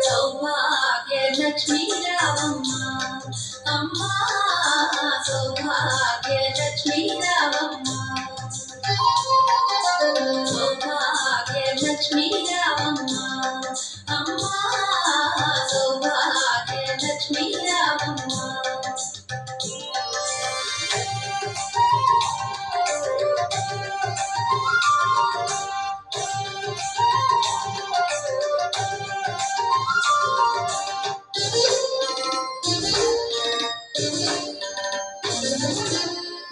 సౌభాగ్య లక్ష్మీ రావమ్మ అమ్మ సౌభాగ్య లక్ష్మీ రావమ్మ సౌభాగ్య లక్ష్మీ రావమ్మ అమ్మ సౌభాగ్య లక్ష్మీ రావమ్మ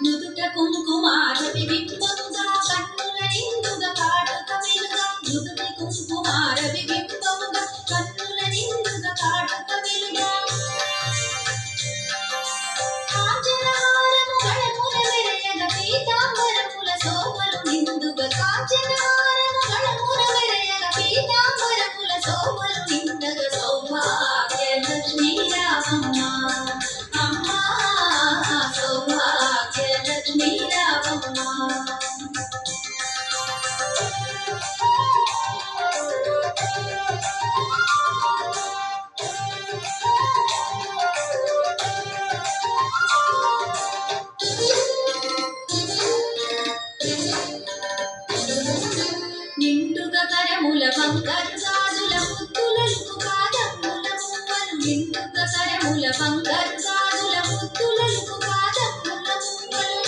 నుదుట కుంకుమారతి బింబముగా కన్నుల నిండుగా కాటుక వెలుగా నుదుట కుంకుమారతి బింబముగా కన్నుల నిండుగా కాటుక వెలుగా కాంచనహారము గళముల మెరయగ పీతాంబరముల శోభలు నిండుగా కాంచనహారము గళముల మెరయగ పీతాంబరముల శోభలు నిండుగా సౌభాగ్య లక్ష్మీ రావమ్మ అమ్మ సౌభాగ్య లక్ష్మీ రావమ్మ నిండుగా కరముల బంగారు గాజుల ముద్దులకు పాదముల మువ్వలు నిండుగా కరముల బంగారు గాజుల ముద్దులకు పాదముల మువ్వలు